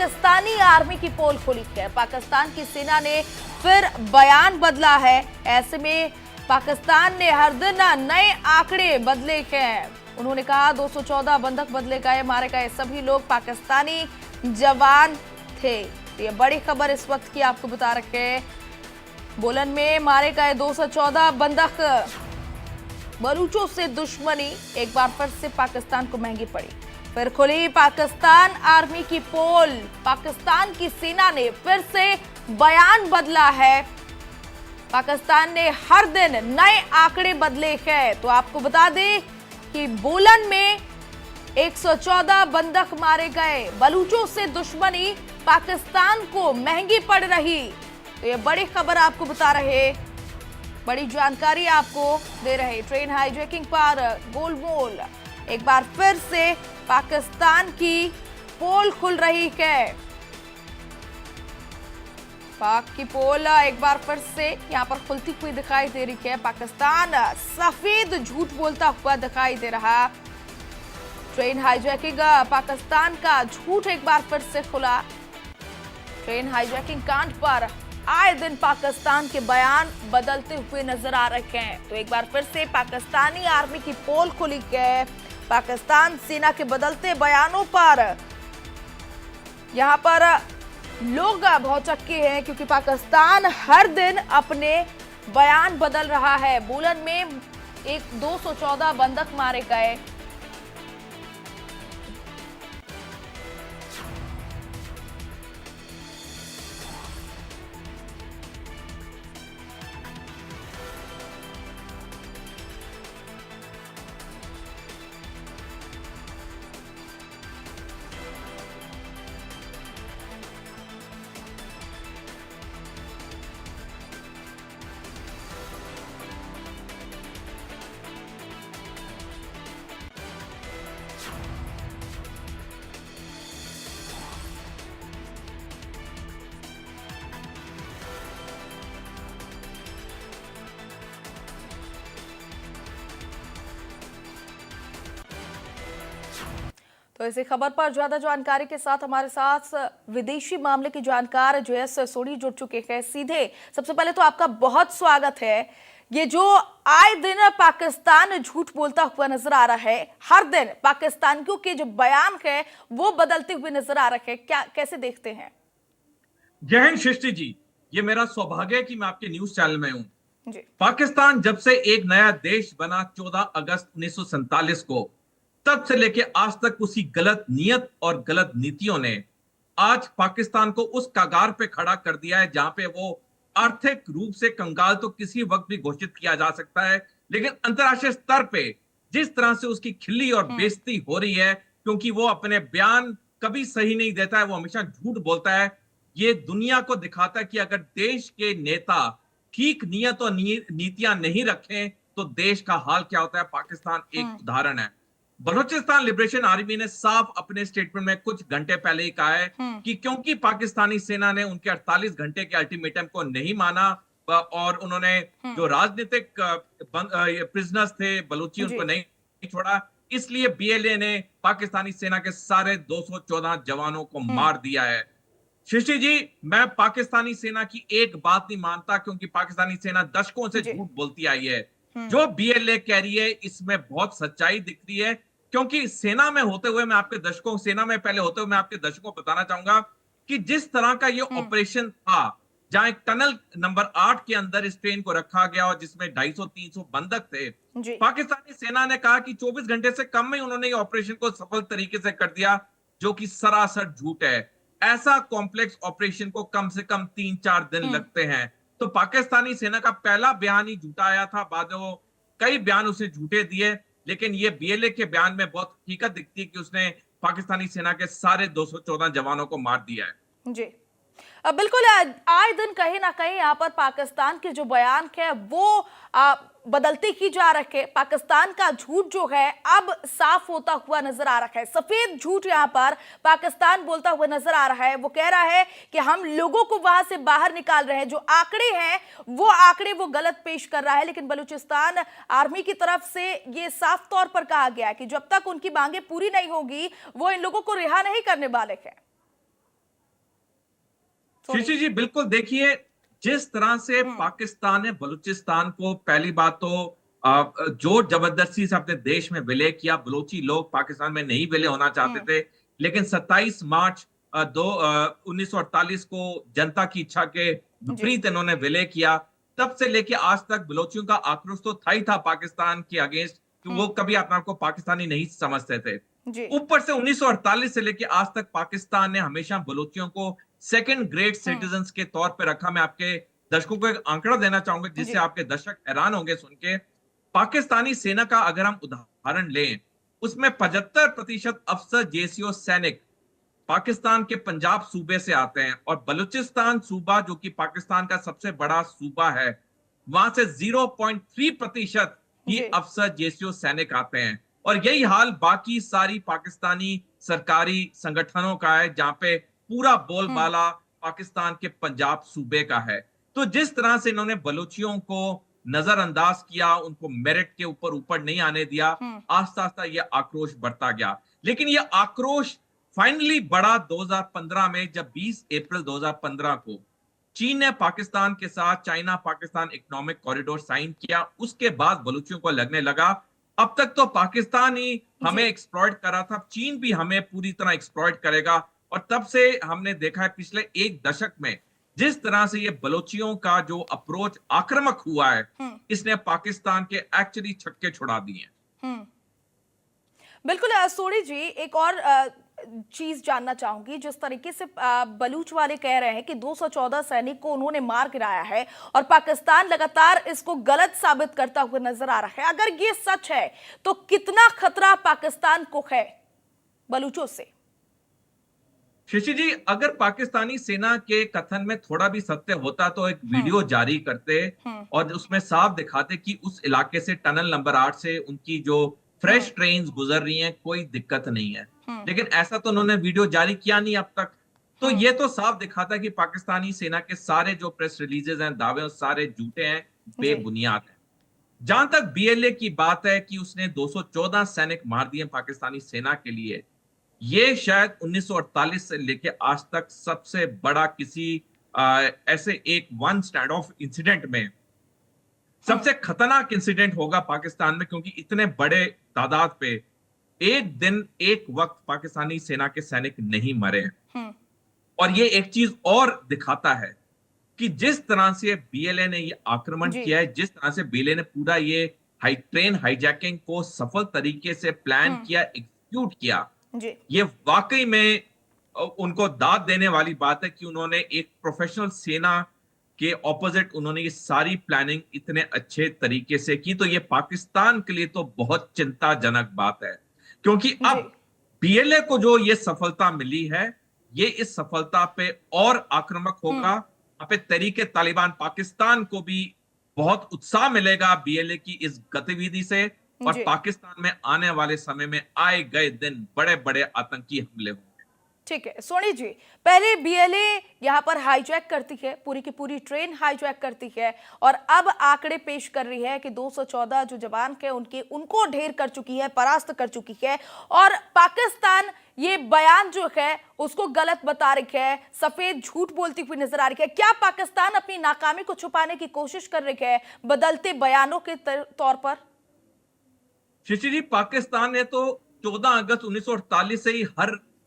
Pakistani army की पोल खोली है। पाकिस्तान की सेना ने फिर बयान बदला है। ऐसे में पाकिस्तान ने हर दिन नए आंकड़े बदले हैं। उन्होंने कहा 214 बंधक बदले गए, मारे गए सभी लोग पाकिस्तानी जवान थे। ये बड़ी खबर इस वक्त की आपको बता रखे हैं। बोलन में मारे गए 214 बंधक। बलूचों से दुश्मनी एक बार फिर से पाकिस्तान को महंगी पड़ी। फिर खुली पाकिस्तान आर्मी की पोल। पाकिस्तान की सेना ने फिर से बयान बदला है। पाकिस्तान ने हर दिन नए आंकड़े बदले हैं। तो आपको बता दें कि बोलन में 114 बंधक मारे गए। बलूचों से दुश्मनी पाकिस्तान को महंगी पड़ रही। तो ये बड़ी खबर आपको बता रहे, बड़ी जानकारी आपको दे रहे। ट्रेन हाईजैकिंग पर गोलमोल। एक बार फिर से पाकिस्तान की पोल खुल रही है। पाक की पोल एक बार फिर से यहां पर खुलती हुई दिखाई दे रही है। पाकिस्तान सफेद झूठ बोलता हुआ दिखाई दे रहा। ट्रेन हाईजैकिंग पाकिस्तान का झूठ एक बार फिर से खुला। ट्रेन हाईजैकिंग कांड पर आए दिन पाकिस्तान के बयान बदलते हुए नजर आ रहे हैं। तो एक बार फिर से पाकिस्तानी आर्मी की पोल खुली है। पाकिस्तान सेना के बदलते बयानों पर यहां पर लोग भौचक्के हैं, क्योंकि पाकिस्तान हर दिन अपने बयान बदल रहा है। बोलन में 214 बंधक मारे गए। तो इसी खबर पर ज्यादा जानकारी के साथ हमारे साथ विदेशी मामले की जानकार जयेश सोनी जुड़ चुके हैं सीधे। सबसे पहले तो आपका बहुत स्वागत है। ये जो आए दिन पाकिस्तान झूठ बोलता हुआ नजर आ रहा है, हर दिन पाकिस्तानियों के जो बयान है वो बदलते हुए नजर आ रहे हैं, क्या कैसे देखते हैं? जय हिंद सृष्टि जी, ये मेरा सौभाग्य है कि मैं आपके न्यूज चैनल में हूं। जी। पाकिस्तान जब से एक नया देश बना 14 अगस्त 1947 को, तब से लेके आज तक उसी गलत नियत और गलत नीतियों ने आज पाकिस्तान को उस कगार पे खड़ा कर दिया है जहां पे वो आर्थिक रूप से कंगाल तो किसी वक्त भी घोषित किया जा सकता है, लेकिन अंतरराष्ट्रीय स्तर पे जिस तरह से उसकी खिल्ली और बेइज्जती हो रही है, क्योंकि वो अपने बयान कभी सही नहीं देता है, वो हमेशा झूठ बोलता है। ये दुनिया को दिखाता है कि अगर देश के नेता ठीक नियत और नीतियां नहीं रखें तो देश का हाल क्या होता है। पाकिस्तान एक उदाहरण है। बलूचिस्तान लिबरेशन आर्मी ने साफ अपने स्टेटमेंट में कुछ घंटे पहले ही कहा है कि क्योंकि पाकिस्तानी सेना ने उनके 48 घंटे के अल्टीमेटम को नहीं माना और उन्होंने जो राजनीतिक प्रिजनर्स थे बलूची उनको नहीं छोड़ा, इसलिए बीएलए ने पाकिस्तानी सेना के सारे 214 जवानों को मार दिया है। शशि जी, मैं पाकिस्तानी सेना की एक बात नहीं मानता, क्योंकि पाकिस्तानी सेना दशकों से झूठ बोलती आई है। जो बीएलए कह रही है इसमें बहुत सच्चाई दिख रही है, क्योंकि सेना में होते हुए मैं आपके दशकों सेना में पहले होते हुए मैं आपके दशकों बताना चाहूंगा कि जिस तरह का ये ऑपरेशन था, जहां एक टनल नंबर 8 के अंदर इस ट्रेन को रखा गया और जिसमें 250-300 बंधक थे, पाकिस्तानी सेना ने कहा कि 24 घंटे से कम में उन्होंने ये ऑपरेशन को सफल तरीके से कर दिया, जो कि सरासर झूठ है। ऐसा कॉम्प्लेक्स ऑपरेशन को कम से कम 3-4 दिन लगते हैं। तो पाकिस्तानी सेना का पहला बयान ही झूठा आया था, बाद में वो कई बयान उसे झूठे दिए, लेकिन ये बीएलए के बयान में बहुत हकीकत दिखती है कि उसने पाकिस्तानी सेना के सारे 214 जवानों को मार दिया है। जी बिल्कुल। आए दिन कहीं ना कहीं यहाँ पर पाकिस्तान के जो बयान है वो बदलते ही जा रखे। पाकिस्तान का झूठ जो है अब साफ होता हुआ नजर आ रहा है। सफेद झूठ यहाँ पर पाकिस्तान बोलता हुआ नजर आ रहा है। वो कह रहा है कि हम लोगों को वहां से बाहर निकाल रहे हैं, जो आंकड़े हैं वो आंकड़े वो गलत पेश कर रहा है। लेकिन बलूचिस्तान आर्मी की तरफ से ये साफ तौर पर कहा गया है कि जब तक उनकी मांगे पूरी नहीं होगी वो इन लोगों को रिहा नहीं करने वाले हैं। शीशी जी बिल्कुल, देखिए जिस तरह से हम्म। पाकिस्तान ने बलूचिस्तान को पहली बात तो जोर जबरदस्ती से अपने देश में विलय किया। बलोची लोग पाकिस्तान में नहीं विलय होना चाहते हम्म। थे, लेकिन 27 मार्च 1948 को जनता की इच्छा के जी। विपरीत इन्होंने विलय किया। तब से लेके आज तक बलोचियों का आक्रोश तो था ही था पाकिस्तान के अगेंस्ट, कि वो हम्म। कभी अपने आप को पाकिस्तानी नहीं समझते थे। जी। ऊपर से 1948 से लेके आज तक पाकिस्तान ने हमेशा बलोचियों को सेकंड ग्रेड हम्म। सिटीजन्स के तौर पे रखा। मैं आपके दर्शकों को एक आंकड़ा देना चाहूंगा जिससे जी। आपके दर्शक हैरान होंगे सुन के। पाकिस्तानी सेना का अगर हम उदाहरण लें, उसमें 75% अफसर जेसीओ सैनिक पाकिस्तान के पंजाब सूबे से आते हैं, और बलूचिस्तान सूबा जो कि पाकिस्तान का सबसे बड़ा सूबा है, वहां से 0.3% ही जी। अफसर जेसीओ सैनिक आते हैं। और यही हाल बाकी सारी पाकिस्तानी सरकारी संगठनों का है, जहां पे पूरा हम्म। बोलबाला पाकिस्तान के पंजाब सूबे का है। तो जिस तरह से इन्होंने बलूचियों को नजरअंदाज किया, उनको मेरिट के ऊपर ऊपर नहीं आने दिया, हम्म। आस्ता आस्ता ये आक्रोश बढ़ता गया। लेकिन ये आक्रोश फाइनली बढ़ा 2015 में, जब 20 अप्रैल 2015 को चीन ने पाकिस्तान के साथ China Pakistan economic corridor sign किया। उसके बाद बलूचियों को लगने लगा अब तक तो पाकिस्तान ही हमें जी। एक्सप्लॉइट कर रहा था, चीन भी हमें पूरी तरह एक्सप्लॉइट करेगा। और तब से हमने देखा है पिछले एक दशक में जिस तरह से ये बलोचियों का जो अप्रोच आक्रामक हुआ है, हम्म। इसने पाकिस्तान के एक्चुअली छक्के छुड़ा दिए। हम्म। बिल्कुल सोनी जी, एक और चीज जानना चाहूंगी। जिस तरीके से बलूच वाले कह रहे हैं कि 214 सैनिक को उन्होंने मार गिराया है और पाकिस्तान लगातार इसको गलत साबित करता हुआ नजर आ रहा है, अगर ये सच है तो कितना खतरा पाकिस्तान को है बलूचों से? शशि जी, अगर पाकिस्तानी सेना के कथन में थोड़ा भी सत्य होता तो एक हम्म। वीडियो जारी करते हम्म। और उसमें साफ दिखाते कि उस इलाके से टनल नंबर 8 से उनकी जो हम्म। फ्रेश ट्रेन्स गुजर रही हैं, कोई दिक्कत नहीं है। हम्म। लेकिन ऐसा तो उन्होंने वीडियो जारी किया नहीं अब तक। तो हम्म। ये तो साफ दिखाता है कि पाकिस्तानी सेना के सारे जो प्रेस रिलीजेस हैं, दावे, सारे झूठे हैं, जी। बेबुनियाद हैं। जहां तक बीएलए की बात है कि उसने 214 सैनिक मार दिए पाकिस्तानी सेना के लिए, ये शायद 1948 से लेके आज तक सबसे बड़ा किसी ऐसे एक वन स्टैंड ऑफ इंसिडेंट में हम्म। सबसे खतरनाक इंसिडेंट होगा पाकिस्तान में, क्योंकि इतने बड़े तादाद पे एक दिन एक वक्त पाकिस्तानी सेना के सैनिक नहीं मरे हैं। हम्म। और ये एक चीज और दिखाता है कि जिस तरह से बीएलए ने ये आक्रमण जी। किया है, जिस तरह से बीएलए ने पूरा ये ट्रेन हाईजैकिंग को सफल तरीके से प्लान हम्म। किया, एग्जीक्यूट किया, जी। ये वाकई में उनको दाद देने वाली बात है कि उन्होंने एक प्रोफेशनल सेना के ऑपोजिट उन्होंने ये सारी प्लानिंग इतने अच्छे तरीके से की। तो ये पाकिस्तान के लिए तो बहुत चिंताजनक बात है, क्योंकि जी। अब बीएलए को जो ये सफलता मिली है, ये इस सफलता पे और आक्रामक होगा। यहाँ पे तरीके तालिबान पाकिस्तान को भी बहुत उत्साह मिलेगा बीएलए की इस गतिविधि से, और जी। पाकिस्तान में आने वाले समय में आए गए दिन बड़े बड़े आतंकी हमले होंगे। ठीक है सोनी जी, पहले बीएलए यहाँ पर हाईजैक करती है, पूरी की पूरी ट्रेन हाईजैक करती है, और अब आंकड़े पेश कर रही है कि 214 जो जवान के उनको ढेर कर चुकी है, परास्त कर चुकी है। और पाकिस्तान ये बयान जो है उसको गलत बता रही है, सफेद झूठ बोलती हुई नजर आ रही है। क्या पाकिस्तान अपनी नाकामी को छुपाने की कोशिश कर रही है बदलते बयानों के तौर पर? शशि जी, पाकिस्तान ने तो 14 अगस्त 1948 से ही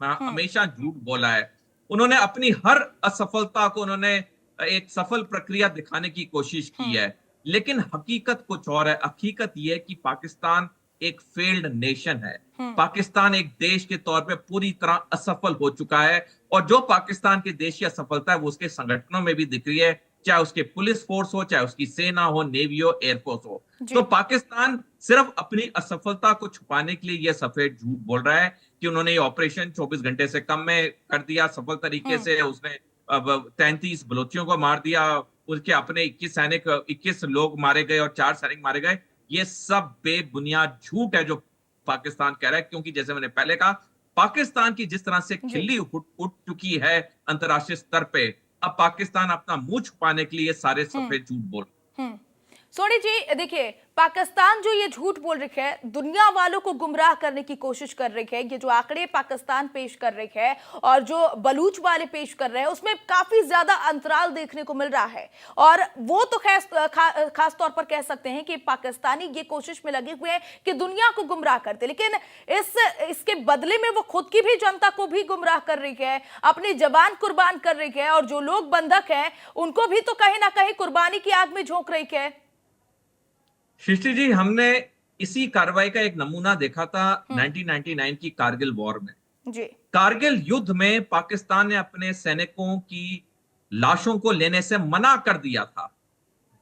हमेशा झूठ बोला है। उन्होंने अपनी हर असफलता को उन्होंने एक सफल प्रक्रिया दिखाने की कोशिश की है, लेकिन हकीकत कुछ और है। हकीकत यह है कि पाकिस्तान एक फेल्ड नेशन है। पाकिस्तान एक देश के तौर पे पूरी तरह असफल हो चुका है, और जो पाकिस्तान के देश की असफलता है वो उसके संगठनों में भी दिख रही है, चाहे उसके पुलिस फोर्स हो, चाहे उसकी सेना हो, नेवी हो, एयरफोर्स हो। तो पाकिस्तान सिर्फ अपनी असफलता को छुपाने के लिए यह सफेद झूठ बोल रहा है कि उन्होंने ये ऑपरेशन 24 घंटे से कम में कर दिया सफल तरीके से। उसने अब 33 बलोचियों को मार दिया, उसके अपने 21 लोग मारे गए और 4 सैनिक मारे गए। ये सब बेबुनियाद झूठ है जो पाकिस्तान कह रहा है, क्योंकि जैसे मैंने पहले कहा, पाकिस्तान की जिस तरह से खिल्ली उठ चुकी है अंतर्राष्ट्रीय स्तर पे, अब पाकिस्तान अपना मुंह छुपाने के लिए सारे सफेद झूठ बोल। सोनी जी, देखिए, पाकिस्तान जो ये झूठ बोल रही है, दुनिया वालों को गुमराह करने की कोशिश कर रही है, ये जो आंकड़े पाकिस्तान पेश कर रही है और जो बलूच वाले पेश कर रहे हैं, उसमें काफी ज्यादा अंतराल देखने को मिल रहा है। और वो तो खास तौर पर कह सकते हैं कि पाकिस्तानी ये कोशिश में लगे हुए हैं कि दुनिया को गुमराह करते, लेकिन इसके बदले में वो खुद की भी जनता को भी गुमराह कर रही है, अपनी जबान कुर्बान कर रही है, और जो लोग बंधक हैं उनको भी तो कहीं ना कहीं कुर्बानी की आग में झोंक रही है। सृष्टि जी, हमने इसी कार्रवाई का एक नमूना देखा था 1999 की कारगिल वॉर में। जी। कारगिल युद्ध में पाकिस्तान ने अपने सैनिकों की लाशों को लेने से मना कर दिया था।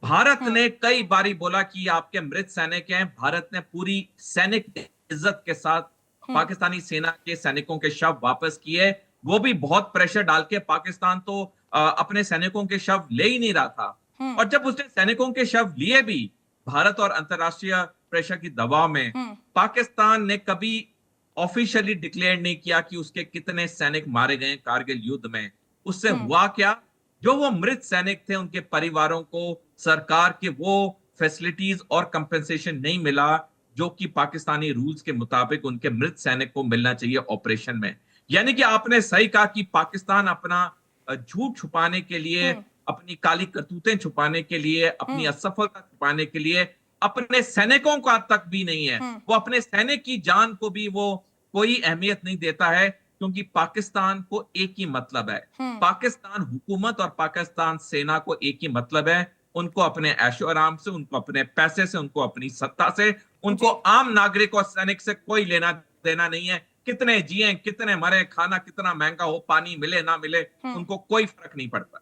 भारत ने कई बारी बोला कि आपके मृत सैनिक हैं। भारत ने पूरी सैनिक इज्जत के साथ पाकिस्तानी सेना के सैनिकों के शव वापस किए। वो भी बहुत प्रेशर डाल के। पाकिस्तान तो अपने सैनिकों के शव ले ही नहीं रहा था। और जब उसने सैनिकों के शव लिए भी, भारत और अंतरराष्ट्रीय प्रेशर की दबाव में, पाकिस्तान ने कभी ऑफिशियली डिक्लेयर नहीं किया कि उसके कितने सैनिक मारे गए कारगिल युद्ध में। उससे हुआ क्या? जो वो मृत सैनिक थे, उनके परिवारों को सरकार के वो फैसिलिटीज और कंपेंसेशन नहीं मिला जो कि पाकिस्तानी रूल्स के मुताबिक उनके मृत सैनिक को मिलना चाहिए ऑपरेशन में। यानी कि आपने सही कहा कि पाकिस्तान अपना झूठ छुपाने के लिए, अपनी काली करतूतें छुपाने के लिए, अपनी असफलता छुपाने के लिए अपने सैनिकों का तक भी नहीं है, वो अपने सैनिक की जान को भी वो कोई अहमियत नहीं देता है, क्योंकि पाकिस्तान को एक ही मतलब है। पाकिस्तान हुकूमत और पाकिस्तान सेना को एक ही मतलब है, उनको अपने ऐशो आराम से, उनको अपने पैसे से, उनको अपनी सत्ता से, उनको आम नागरिक और सैनिक से कोई लेना देना नहीं है। कितने जिए, कितने मरे, खाना कितना महंगा हो, पानी मिले ना मिले, उनको कोई फर्क नहीं पड़ता।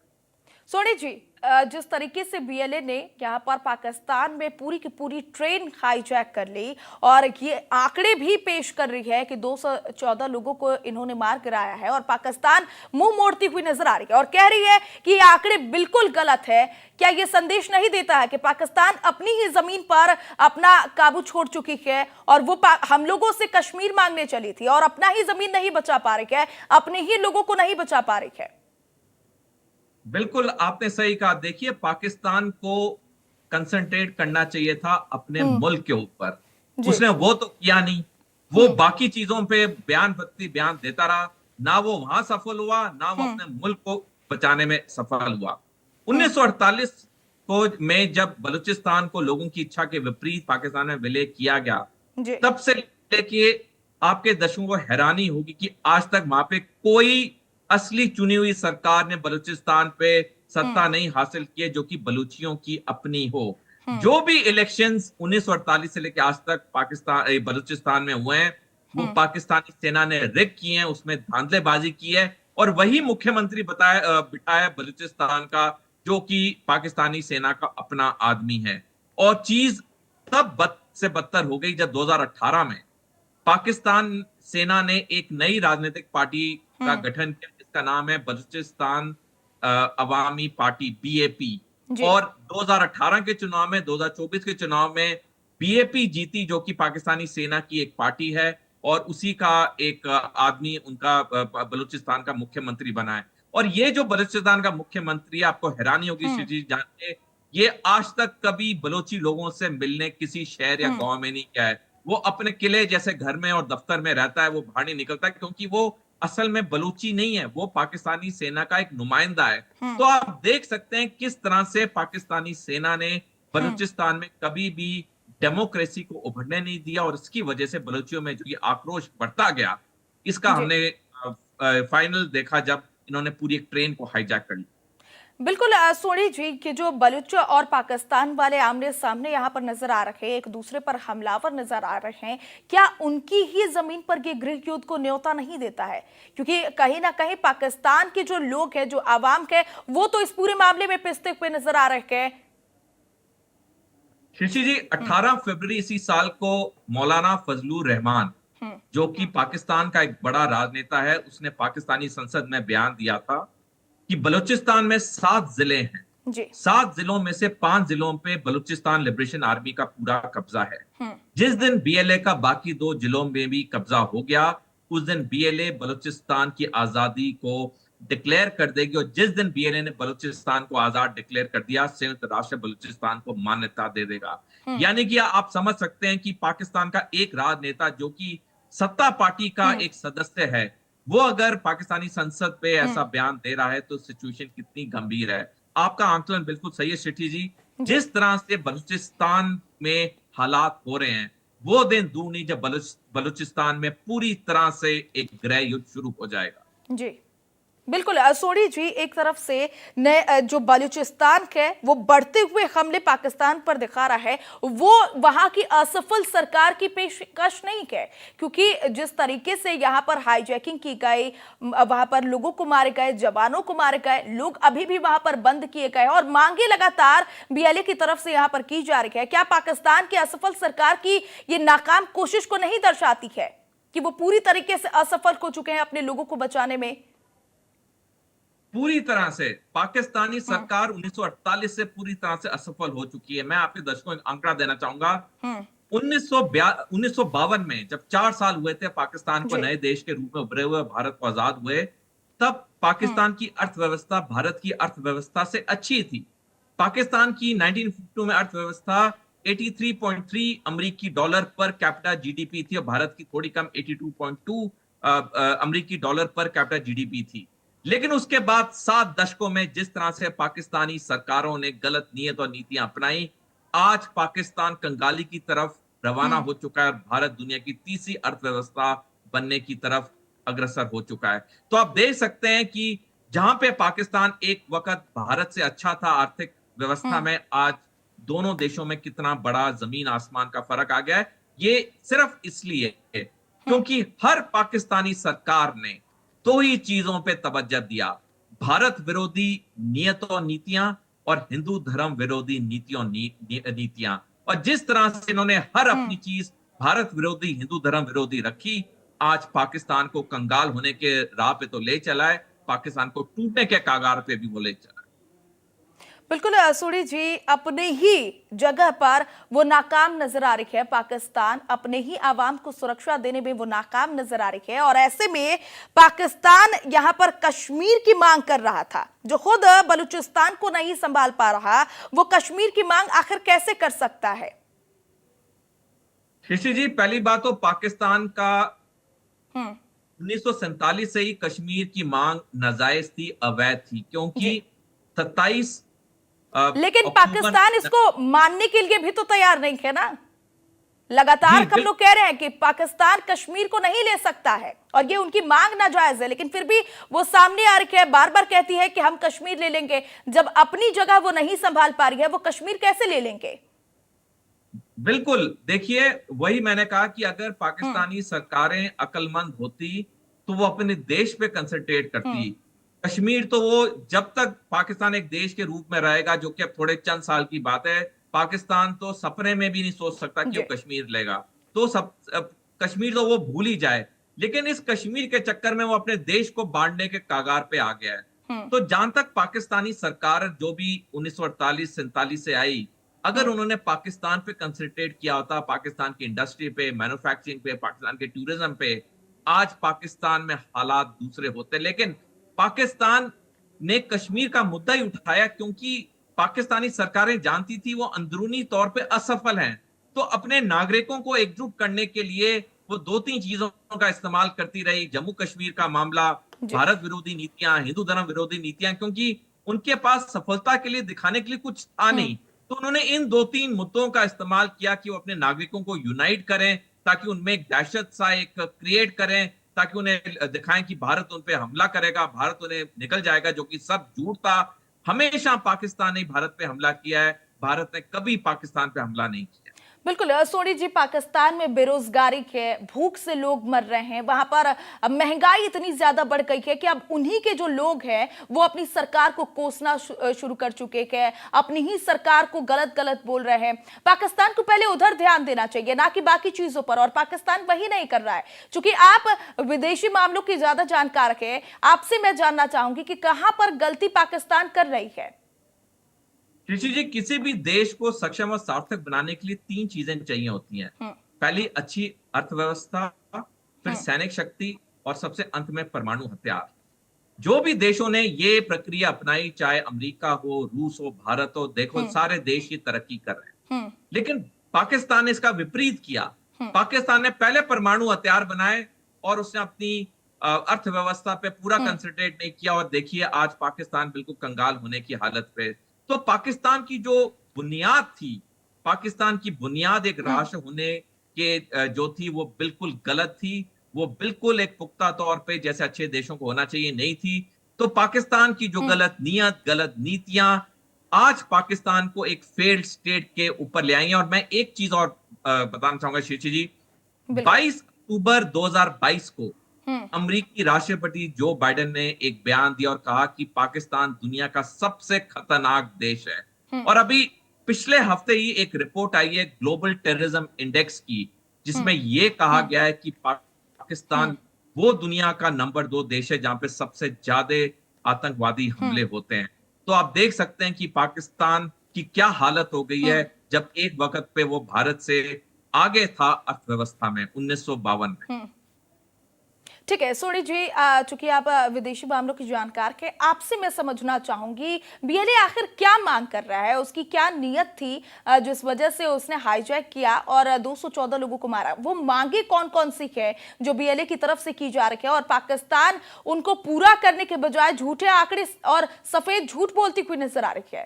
सोनी जी, जिस तरीके से बीएलए ने यहाँ पर पाकिस्तान में पूरी की पूरी ट्रेन हाईजैक कर ली और ये आंकड़े भी पेश कर रही है कि 214 लोगों को इन्होंने मार गिराया है, और पाकिस्तान मुंह मोड़ती हुई नजर आ रही है और कह रही है कि ये आंकड़े बिल्कुल गलत है। क्या ये संदेश नहीं देता है कि पाकिस्तान अपनी ही जमीन पर अपना काबू छोड़ चुकी है और वो हम लोगों से कश्मीर मांगने चली थी और अपना ही जमीन नहीं बचा पा रही है, अपने ही लोगों को नहीं बचा पा रही है? बिल्कुल आपने सही कहा। देखिए, पाकिस्तान को कंसंट्रेट करना चाहिए था अपने मुल्क के ऊपर, उसने वो तो किया नहीं। वो बाकी चीजों पे बयान देता रहा। ना वो वहां सफल हुआ, ना वो अपने मुल्क को बचाने में सफल हुआ। 1948 को में जब बलूचिस्तान को लोगों की इच्छा के विपरीत पाकिस्तान में विलय किया गया, तब से लेके आपके दर्शकों को हैरानी होगी कि आज तक वहां पे कोई असली चुनी हुई सरकार ने बलूचिस्तान पे सत्ता नहीं हासिल की है जो कि बलूचियों की अपनी हो। जो भी इलेक्शंस 1948 से लेकर आज तक बलूचिस्तान में हुए हैं, वो पाकिस्तानी सेना ने रिग किए हैं, उसमें धांधलेबाजी की है, और वही मुख्यमंत्री बिठाया बलूचिस्तान का, जो कि पाकिस्तानी सेना का अपना आदमी है। और चीज तब बद से बदतर हो गई जब 2018 में पाकिस्तान सेना ने एक नई राजनीतिक पार्टी का गठन किया, जिसका नाम है बलूचिस्तान अवामी पार्टी, बीएपी। और 2018 के चुनाव में, 2024 के चुनाव में बीएपी जीती, जो कि पाकिस्तानी सेना की एक पार्टी है, और उसी का एक आदमी उनका बलूचिस्तान का मुख्यमंत्री बना है। और ये जो बलूचिस्तान का मुख्यमंत्री है, आपको हैरानी होगी जान के, ये आज तक कभी बलोची लोगों से मिलने किसी शहर या गांव में नहीं गया है। वो अपने किले जैसे घर में और दफ्तर में रहता है, वो बाहर नहीं निकलता, क्योंकि वो असल में बलूची नहीं है, वो पाकिस्तानी सेना का एक नुमाइंदा है। तो आप देख सकते हैं किस तरह से पाकिस्तानी सेना ने बलूचिस्तान में कभी भी डेमोक्रेसी को उभरने नहीं दिया, और इसकी वजह से बलूचियों में जो ये आक्रोश बढ़ता गया, इसका हमने फाइनल देखा जब इन्होंने पूरी एक ट्रेन को हाईजैक कर लिया। बिल्कुल सोनी जी, कि जो बलूच और पाकिस्तान वाले आमने सामने यहाँ पर नजर आ रहे हैं, एक दूसरे पर हमलावर नजर आ रहे हैं, क्या उनकी ही जमीन पर ये गृह युद्ध को न्योता नहीं देता है? क्योंकि कहीं ना कहीं पाकिस्तान के जो लोग हैं, जो आवाम है, वो तो इस पूरे मामले में पिसते हुए नजर आ रहे हैं। शशि जी, 18 फरवरी इसी साल को मौलाना फजलुर रहमान, जो कि पाकिस्तान का एक बड़ा राजनेता है, उसने पाकिस्तानी संसद में बयान दिया था कि बलूचिस्तान में 7 जिले हैं, 7 जिलों में से 5 जिलों पे बलूचिस्तान लिबरेशन आर्मी का पूरा कब्जा है। जिस दिन बीएलए का बाकी 2 जिलों में भी कब्जा हो गया, उस दिन बीएलए बलूचिस्तान की आजादी को डिक्लेयर कर देगी और जिस दिन बीएनए ने बलूचिस्तान को आजाद डिक्लेयर कर दिया, संयुक्त राष्ट्र बलूचिस्तान को मान्यता दे देगा। यानी कि आप समझ सकते हैं कि पाकिस्तान का एक राजनेता जो कि सत्ता पार्टी का एक सदस्य है, वो अगर पाकिस्तानी संसद पे ऐसा बयान दे रहा है तो सिचुएशन कितनी गंभीर है। आपका आंकलन बिल्कुल सही है श्रुति जी। जिस तरह से बलूचिस्तान में हालात हो रहे हैं, वो दिन दूर नहीं जब बलूचिस्तान में पूरी तरह से एक गृह युद्ध शुरू हो जाएगा। जी बिल्कुल सोनी जी, एक तरफ से जो बलूचिस्तान है वो बढ़ते हुए हमले पाकिस्तान पर दिखा रहा है, वो वहां की असफल सरकार की पेशकश नहीं है, क्योंकि जिस तरीके से यहां पर हाईजैकिंग की गई, वहां पर लोगों को मारे गए, जवानों को मारे गए, लोग अभी भी वहां पर बंद किए गए और मांगे लगातार बीएलए की तरफ से यहां पर की जा रही है। क्या पाकिस्तान की असफल सरकार की ये नाकाम कोशिश को नहीं दर्शाती है कि वो पूरी तरीके से असफल हो चुके हैं अपने लोगों को बचाने में? पूरी तरह से पाकिस्तानी सरकार 1948 से पूरी तरह से असफल हो चुकी है। मैं आपके दर्शकों को आंकड़ा देना चाहूंगा। 1952 में जब 4 साल हुए थे पाकिस्तान को नए देश के रूप में उभरे हुए, भारत को आजाद हुए, तब पाकिस्तान की अर्थव्यवस्था भारत की अर्थव्यवस्था से अच्छी थी। पाकिस्तान की 1952 में अर्थव्यवस्था 83.3 अमेरिकी डॉलर पर कैपिटा जीडीपी थी और भारत की थोड़ी कम 82.2 अमेरिकी डॉलर पर कैपिटा जीडीपी थी। लेकिन उसके बाद 7 दशकों में जिस तरह से पाकिस्तानी सरकारों ने गलत नीयत और नीतियां अपनाई, आज पाकिस्तान कंगाली की तरफ रवाना हो चुका है और भारत दुनिया की तीसरी अर्थव्यवस्था बनने की तरफ अग्रसर हो चुका है। तो आप देख सकते हैं कि जहां पे पाकिस्तान एक वक्त भारत से अच्छा था आर्थिक व्यवस्था में, आज दोनों देशों में कितना बड़ा जमीन आसमान का फर्क आ गया है। ये सिर्फ इसलिए है क्योंकि हर पाकिस्तानी सरकार ने 2 ही चीजों पे तवज्जो दिया, भारत विरोधी नीयतों नीतियां और हिंदू धर्म विरोधी नीतियां। और जिस तरह से इन्होंने हर अपनी चीज भारत विरोधी हिंदू धर्म विरोधी रखी, आज पाकिस्तान को कंगाल होने के राह पे तो ले चला है, पाकिस्तान को टूटने के कागार पे भी वो ले चला है। बिल्कुल सूरी जी, अपने ही जगह पर वो नाकाम नजर आ रही है। पाकिस्तान अपने ही आवाम को सुरक्षा देने में वो नाकाम नजर आ रही है और ऐसे में पाकिस्तान यहां पर कश्मीर की मांग कर रहा था, जो खुद बलूचिस्तान को नहीं संभाल पा रहा, वो कश्मीर की मांग आखिर कैसे कर सकता है? ऋषि जी, पहली बात तो पाकिस्तान का 1947 से ही कश्मीर की मांग नाजायज थी, अवैध थी, क्योंकि 27 लेकिन पाकिस्तान इसको मानने के लिए भी तो तैयार नहीं है ना। लगातार हम लोग कह रहे हैं कि पाकिस्तान कश्मीर को नहीं ले सकता है और ये उनकी मांग नाजायज है, लेकिन फिर भी वो सामने आ रही है, बार बार कहती है कि हम कश्मीर ले लेंगे। जब अपनी जगह वो नहीं संभाल पा रही है, वो कश्मीर कैसे ले लेंगे? बिल्कुल, देखिए वही मैंने कहा कि अगर पाकिस्तानी सरकारें अक्लमंद होती तो वो अपने देश पे कंसंट्रेट करती। कश्मीर तो वो जब तक पाकिस्तान एक देश के रूप में रहेगा, जो कि अब थोड़े चंद साल की बात है, पाकिस्तान तो सपने में भी नहीं सोच सकता कि वो कश्मीर लेगा। तो कश्मीर तो वो भूल ही जाए। लेकिन इस कश्मीर के चक्कर में वो अपने देश को बांटने के कागार पे आ गया है। तो जहां तक पाकिस्तानी सरकार जो भी 1948-47 से आई, अगर उन्होंने पाकिस्तान पे कंसंट्रेट किया होता, पाकिस्तान की इंडस्ट्री पे, मैन्युफैक्चरिंग पे, पाकिस्तान के टूरिज्म पे, आज पाकिस्तान में हालात दूसरे होते। लेकिन पाकिस्तान ने कश्मीर का मुद्दा ही उठाया क्योंकि पाकिस्तानी सरकारें जानती थी वो अंदरूनी तौर पे असफल हैं। तो अपने नागरिकों को एकजुट करने के लिए वो 2-3 चीजों का इस्तेमाल करती रही। जम्मू कश्मीर का मामला, भारत विरोधी नीतियां, हिंदू धर्म विरोधी नीतियां, क्योंकि उनके पास सफलता के लिए दिखाने के लिए कुछ था नहीं। तो उन्होंने इन 2-3 मुद्दों का इस्तेमाल किया कि वो अपने नागरिकों को यूनाइट करें, ताकि उनमें एक दहशत सा एक क्रिएट करें, ताकि उन्हें दिखाएं कि भारत उन पे हमला करेगा, भारत उन्हें निकल जाएगा, जो कि सब झूठ था। हमेशा पाकिस्तान ने भारत पे हमला किया है, भारत ने कभी पाकिस्तान पे हमला नहीं किया। बिल्कुल सोनी जी, पाकिस्तान में बेरोजगारी है, भूख से लोग मर रहे हैं, वहां पर महंगाई इतनी ज्यादा बढ़ गई है कि अब उन्हीं के जो लोग हैं वो अपनी सरकार को कोसना शुरू कर चुके हैं, अपनी ही सरकार को गलत गलत बोल रहे हैं। पाकिस्तान को पहले उधर ध्यान देना चाहिए, ना कि बाकी चीजों पर, और पाकिस्तान वही नहीं कर रहा है। चूंकि आप विदेशी मामलों की ज्यादा जानकार है, आपसे मैं जानना चाहूंगी कि कहां पर गलती पाकिस्तान कर रही है? ऋषि जी, किसी भी देश को सक्षम और सार्थक बनाने के लिए 3 चीजें चाहिए होती हैं। पहली अच्छी अर्थव्यवस्था, फिर सैनिक शक्ति और सबसे अंत में परमाणु हथियार। जो भी देशों ने ये प्रक्रिया अपनाई, चाहे अमेरिका हो, रूस हो, भारत हो, देखो सारे देश ये तरक्की कर रहे हैं। हम्म। लेकिन पाकिस्तान ने इसका विपरीत किया। हम्म। पाकिस्तान ने पहले परमाणु हथियार बनाए और उसने अपनी अर्थव्यवस्था पे पूरा हम्म। कंसंट्रेट नहीं किया, और देखिए आज पाकिस्तान बिल्कुल कंगाल होने की हालत पे। तो पाकिस्तान की जो बुनियाद थी, पाकिस्तान की बुनियाद एक हम्म। राष्ट्र होने के जो थी वो बिल्कुल गलत थी। वो बिल्कुल एक पुख्ता तौर पे जैसे अच्छे देशों को होना चाहिए नहीं थी। तो पाकिस्तान की जो हम्म। गलत नीयत, गलत नीतियां आज पाकिस्तान को एक फेल्ड स्टेट के ऊपर ले आई हैं। और मैं एक चीज और बताना चाहूंगा शीर्षी जी, बिल्कुल। 22 अक्टूबर 2022 को हम्म। अमेरिकी राष्ट्रपति जो बाइडेन ने एक बयान दिया और कहा कि पाकिस्तान दुनिया का सबसे खतरनाक देश है। हम्म। और अभी पिछले हफ्ते ही एक रिपोर्ट आई है ग्लोबल टेररिज्म इंडेक्स की, जिसमें हम्म। यह कहा हम्म। गया है कि हम्म। पाकिस्तान वो दुनिया का नंबर 2 देश है जहां पे सबसे ज्यादा आतंकवादी हम्म। हमले होते हैं। तो आप देख सकते हैं कि पाकिस्तान की क्या हालत हो गई है, हम्म। जब एक वक्त पे वो भारत से आगे था अर्थव्यवस्था में 1952 में। हम्म। ठीक है सोनी जी, चूंकि आप विदेशी मामलों की जानकार के, आपसे मैं समझना चाहूंगी बीएलए आखिर क्या मांग कर रहा है, उसकी क्या नीयत थी जिस वजह से उसने हाईजैक किया और 214 लोगों को मारा। वो मांगे कौन कौन सी है जो बीएलए की तरफ से की जा रही है, और पाकिस्तान उनको पूरा करने के बजाय झूठे आंकड़े और सफेद झूठ बोलती हुई नजर आ रही है।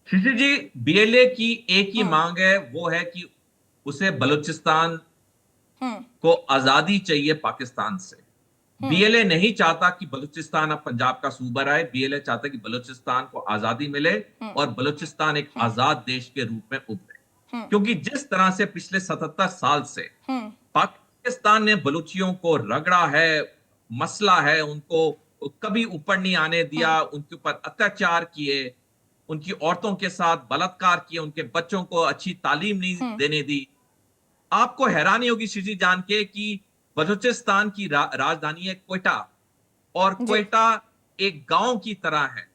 शीशी जी, बीएलए की एक ही हम्म। मांग है, वो है कि उसे बलूचिस्तान हम्म। को आजादी चाहिए पाकिस्तान से। हम्म। बीएलए नहीं चाहता कि बलूचिस्तान अब पंजाब का सूबा रहे। बीएलए चाहता है कि बलूचिस्तान को आजादी मिले हम्म। और बलूचिस्तान एक हम्म। आजाद देश के रूप में उभरे। हम्म। क्योंकि जिस तरह से पिछले 77 साल से हम्म। पाकिस्तान ने बलूचियों को रगड़ा है, मसला है, उनको कभी ऊपर नहीं आने हम्म। दिया, उनके ऊपर अत्याचार किए, उनकी औरतों के साथ बलात्कार किए, उनके बच्चों को अच्छी तालीम नहीं हम्म। देने दी। आपको हैरानी होगी शिजी जान के कि बलूचिस्तान की राजधानी है क्वेटा, और जी। क्वेटा एक गांव की तरह है।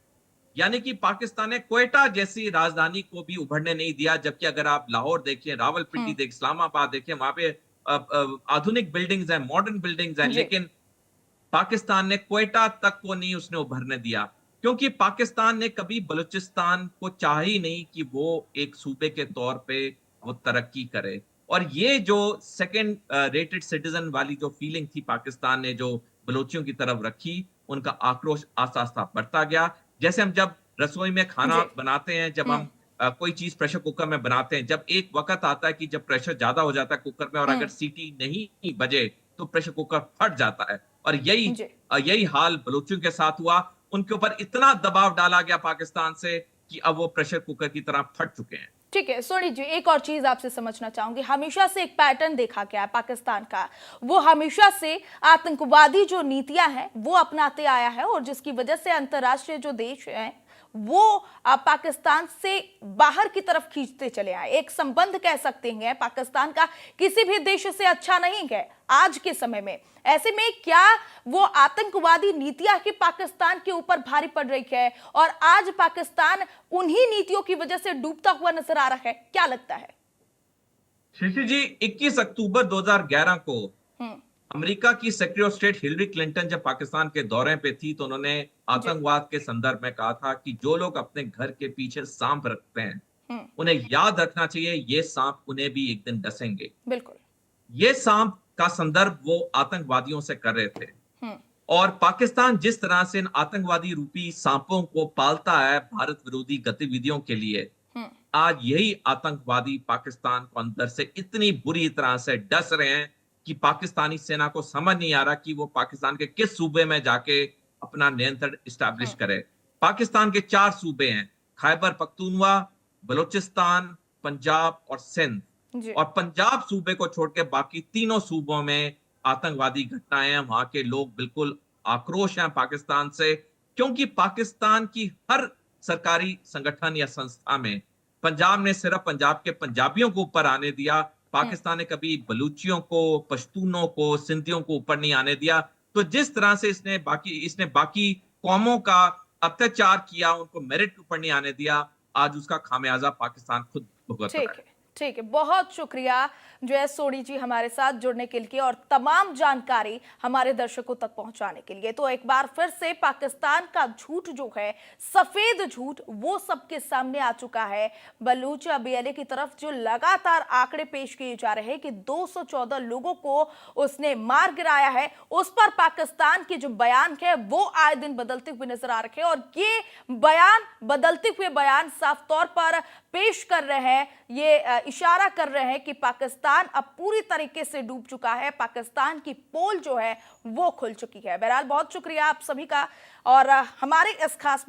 यानी कि पाकिस्तान ने क्वेटा जैसी राजधानी को भी उभरने नहीं दिया। जबकि अगर आप लाहौर देखें, रावलपिंडी हम्म। देखें, इस्लामाबाद देखें, वहां पे आधुनिक बिल्डिंग्स हैं, मॉडर्न बिल्डिंग्स हैं, जी। लेकिन पाकिस्तान ने क्वेटा तक को नहीं उसने उभरने दिया। क्योंकि पाकिस्तान ने कभी बलूचिस्तान को चाहा ही नहीं कि वो एक सूबे के तौर पे वो तरक्की करे। और ये जो सेकंड रेटेड सिटीजन वाली जो फीलिंग थी पाकिस्तान ने जो बलोचियों की तरफ रखी, उनका आक्रोश आस्ता आस्ता बढ़ता गया। जैसे हम जब रसोई में खाना जी। बनाते हैं, जब हम्म। हम कोई चीज प्रेशर कुकर में बनाते हैं, जब एक वक्त आता है कि जब प्रेशर ज्यादा हो जाता है कुकर में और अगर हम्म। सीटी नहीं बजे तो प्रेशर कुकर फट जाता है। और यही जी। यही हाल बलूचियों के साथ हुआ। उनके ऊपर इतना दबाव डाला गया पाकिस्तान से कि अब वो प्रेशर कुकर की तरह फट चुके हैं। ठीक है सोनी जी, एक और चीज आपसे समझना चाहूंगी। हमेशा से एक पैटर्न देखा गया है पाकिस्तान का, वो हमेशा से आतंकवादी जो नीतियां हैं वो अपनाते आया है, और जिसकी वजह से अंतर्राष्ट्रीय जो देश हैं वो पाकिस्तान से बाहर की तरफ खींचते चले आए। एक संबंध कह सकते हैं पाकिस्तान का किसी भी देश से अच्छा नहीं है आज के समय में। ऐसे में क्या वो आतंकवादी नीतियां ही पाकिस्तान के ऊपर भारी पड़ रही है, और आज पाकिस्तान उन्हीं नीतियों की वजह से डूबता हुआ नजर आ रहा है? क्या लगता है? शीशी जी, 21 अक्टूबर 2011 को हम्म। अमेरिका की secretary of state Hillary Clinton जब पाकिस्तान के दौरे पे थी, तो उन्होंने जी। आतंकवाद के संदर्भ में कहा था कि जो लोग अपने घर के पीछे सांप रखते हैं हम्म। उन्हें याद रखना चाहिए ये सांप उन्हें भी एक दिन डसेंगे। बिल्कुल। ये सांप का संदर्भ वो आतंकवादियों से कर रहे थे। हम्म। और पाकिस्तान जिस तरह से इन आतंकवादी रूपी सांपों को पालता है भारत विरोधी गतिविधियों के लिए, हम्म। आज यही आतंकवादी पाकिस्तान को अंदर से इतनी बुरी तरह से डस रहे हैं कि पाकिस्तानी सेना को समझ नहीं आ रहा कि वो पाकिस्तान के किस सूबे में जाके अपना नियंत्रण स्टैब्लिश करे। पाकिस्तान के 4 सूबे हैं, खैबर पख्तूनवा, बलूचिस्तान, पंजाब और सिंध। जी। और पंजाब सूबे को छोड़ के बाकी तीनों सूबों में आतंकवादी घटनाएं हैं। वहां के लोग बिल्कुल आक्रोश हैं पाकिस्तान से, क्योंकि पाकिस्तान की हर सरकारी संगठन या संस्था में पंजाब ने सिर्फ पंजाब के पंजाबियों को ऊपर आने दिया। पाकिस्तान ने कभी बलूचियों को, पश्तूनों को, सिंधियों को ऊपर नहीं आने दिया। तो जिस तरह से इसने बाकी कौमों का अत्याचार किया, उनको मेरिट के ऊपर नहीं आने दिया, आज उसका खामियाजा पाकिस्तान खुद भुगत रहा ठीक है। है। ठीक है, बहुत शुक्रिया जो है सोनी जी हमारे साथ जुड़ने के लिए और तमाम जानकारी हमारे दर्शकों तक पहुंचाने के लिए। तो एक बार फिर से पाकिस्तान का झूठ जो है, सफेद झूठ, वो सबके सामने आ चुका है। बलूच बीएलए की तरफ जो लगातार आंकड़े पेश किए जा रहे हैं कि 214 लोगों को उसने मार गिराया है, उस पर पाकिस्तान के जो बयान है वो आए दिन बदलते हुए नजर आ रहे हैं। और ये बयान, बदलते हुए बयान साफ तौर पर पेश कर रहे हैं, ये इशारा कर रहे हैं कि पाकिस्तान अब पूरी तरीके से डूब चुका है, पाकिस्तान की पोल जो है वो खुल चुकी है। बहरहाल बहुत शुक्रिया आप सभी का और हमारे इस खास